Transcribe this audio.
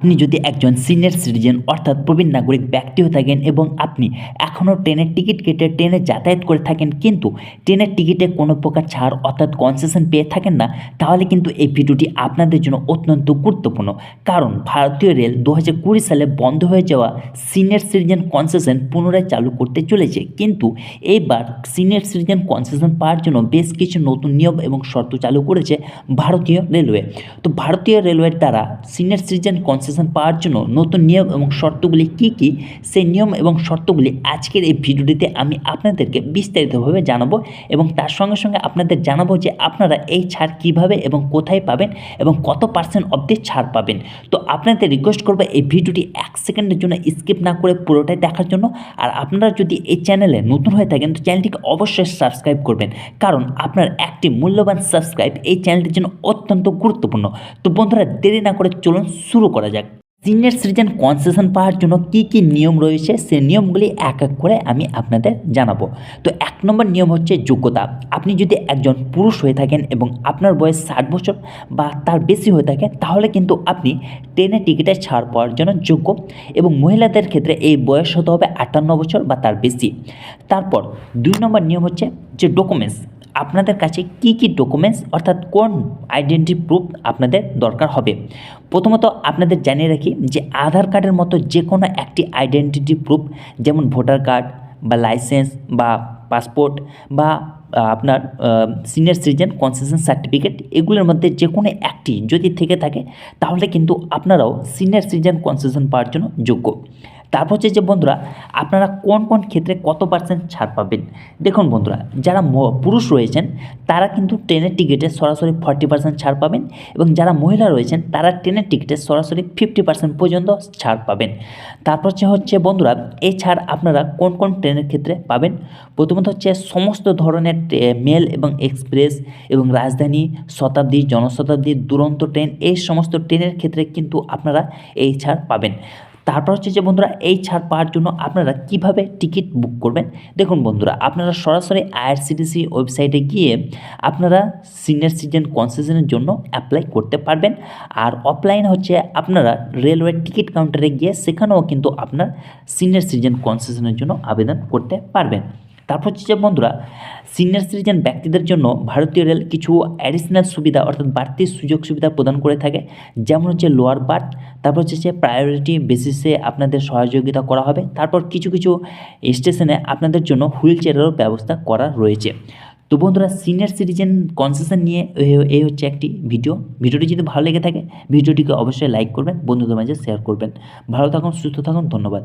আপনি যদি একজন সিনিয়র সিটিজেন অর্থাৎ প্রবীণ নাগরিক ব্যক্তি হয়ে থাকেন এবং আপনি এখনও ট্রেনের টিকিট কেটে ট্রেনে যাতায়াত করে থাকেন কিন্তু ট্রেনের টিকিটে কোনো প্রকার ছাড় অর্থাৎ কনসেশন পেয়ে থাকেন না, তাহলে কিন্তু এই ভিডিওটি আপনাদের জন্য অত্যন্ত গুরুত্বপূর্ণ। কারণ ভারতীয় রেল 2020 সালে বন্ধ হয়ে যাওয়া সিনিয়র সিটিজেন কনসেশন পুনরায় চালু করতে চলেছে, কিন্তু এইবার সিনিয়র সিটিজেন কনসেশন পাওয়ার জন্য বেশ কিছু নতুন নিয়ম এবং শর্ত চালু করেছে ভারতীয় রেলওয়ে। তো ভারতীয় রেলওয়ের দ্বারা সিনিয়র সিটিজেন কনসেশন পাওয়ার জন্য নতুন নিয়ম এবং শর্তগুলি কী কী, সেই নিয়ম এবং শর্তগুলি আজকের এই ভিডিওটিতে আমি আপনাদেরকে বিস্তারিতভাবে জানাবো এবং তার সঙ্গে সঙ্গে আপনাদের জানাবো যে আপনারা এই ছাড় কিভাবে এবং কোথায় পাবেন এবং কত % অবধি ছাড় পাবেন। তো আপনাদের রিকোয়েস্ট করবো এই ভিডিওটি 1 সেকেন্ডের জন্য স্কিপ না করে পুরোটাই দেখার জন্য। আর আপনারা যদি এই চ্যানেলে নতুন হয়ে থাকেন তো চ্যানেলটিকে অবশ্যই সাবস্ক্রাইব করবেন, কারণ আপনার একটি মূল্যবান সাবস্ক্রাইব এই চ্যানেলটির জন্য অত্যন্ত গুরুত্বপূর্ণ। তো বন্ধুরা, দেরি না করে চলুন শুরু করা যাক। সিনিয়র সিটিজেন কনসেশন পাওয়ার জন্য কী কী নিয়ম রয়েছে সেই নিয়মগুলি এক এক করে আমি আপনাদের জানাবো। তো 1 নম্বর নিয়ম হচ্ছে যোগ্যতা। আপনি যদি একজন পুরুষ হয়ে থাকেন এবং আপনার বয়স 60 বছর বা তার বেশি হয়ে থাকে, তাহলে কিন্তু আপনি ট্রেনের টিকিটে ছাড় পাওয়ার জন্য যোগ্য, এবং মহিলাদের ক্ষেত্রে এই বয়স হতে হবে 58 বছর বা তার বেশি। তারপর 2 নম্বর নিয়ম হচ্ছে যে ডকুমেন্টস। আপনাদের কাছে কী কী ডকুমেন্টস অর্থাৎ কোন আইডেন্টি প্রুফ আপনাদের দরকার হবে। প্রথমত আপনাদের জানিয়ে রাখি যে আধার কার্ডের মতো যে কোনো একটি আইডেন্টিটি প্রুফ, যেমন ভোটার কার্ড বা লাইসেন্স বা পাসপোর্ট বা আপনার সিনিয়র সিটিজেন কনসেশন সার্টিফিকেট, এগুলোর মধ্যে যে কোনো একটি যদি থেকে থাকে তাহলে কিন্তু আপনারাও সিনিয়র সিটিজেন কনসেশন পাওয়ার জন্য যোগ্য। তারপর হচ্ছে যে বন্ধুরা, আপনারা কোন কোন ক্ষেত্রে কত % ছাড় পাবেন। দেখুন বন্ধুরা, যারা পুরুষ রয়েছেন তারা কিন্তু ট্রেনের টিকিটে সরাসরি 40% ছাড় পাবেন, এবং যারা মহিলা রয়েছেন তারা ট্রেনের টিকিটে সরাসরি 50% পর্যন্ত ছাড় পাবেন। তারপর হচ্ছে বন্ধুরা, এই ছাড় আপনারা কোন কোন ট্রেনের ক্ষেত্রে পাবেন। প্রথমত হচ্ছে সমস্ত ধরনের মেল এবং এক্সপ্রেস এবং রাজধানী, শতাব্দী, জনশতাব্দী, দুরন্ত ট্রেন, এই সমস্ত ট্রেনের ক্ষেত্রে কিন্তু আপনারা এই ছাড় পাবেন। তারপর হচ্ছে যে বন্ধুরা, এই ছাড় পাওয়ার জন্য আপনারা কিভাবে টিকিট বুক করবেন। দেখুন বন্ধুরা, আপনারা সরাসরি আইআরসিটিসি ওয়েবসাইটে গিয়ে আপনারা সিনিয়র সিটিজেন কনসেশনের জন্য অ্যাপ্লাই করতে পারবেন। আর অফলাইন হচ্ছে আপনারা রেলওয়ে টিকিট কাউন্টারে গিয়ে সেখানেও কিন্তু আপনার সিনিয়র সিটিজেন কনসেশনের জন্য আবেদন করতে পারবেন। তারপর হচ্ছে যে বন্ধুরা, সিনিয়র সিটিজেন ব্যক্তিদের জন্য ভারতীয় রেল কিছু অ্যাডিশনাল সুবিধা অর্থাৎ বাড়তি সুযোগ সুবিধা প্রদান করে থাকে, যেমন হচ্ছে লোয়ার বার্থ, তারপর হচ্ছে প্রায়োরিটি বেসিসে আপনাদের সহযোগিতা করা হবে। তারপর কিছু কিছু স্টেশনে আপনাদের জন্য হুইল চেয়ারেরও ব্যবস্থা করা রয়েছে। তো বন্ধুরা, সিনিয়র সিটিজেন কনসেশন নিয়ে এই হচ্ছে একটি ভিডিওটি যদি ভালো লেগে থাকে ভিডিওটিকে অবশ্যই লাইক করবেন, বন্ধুদের মাঝে শেয়ার করবেন। ভালো থাকুন, সুস্থ থাকুন, ধন্যবাদ।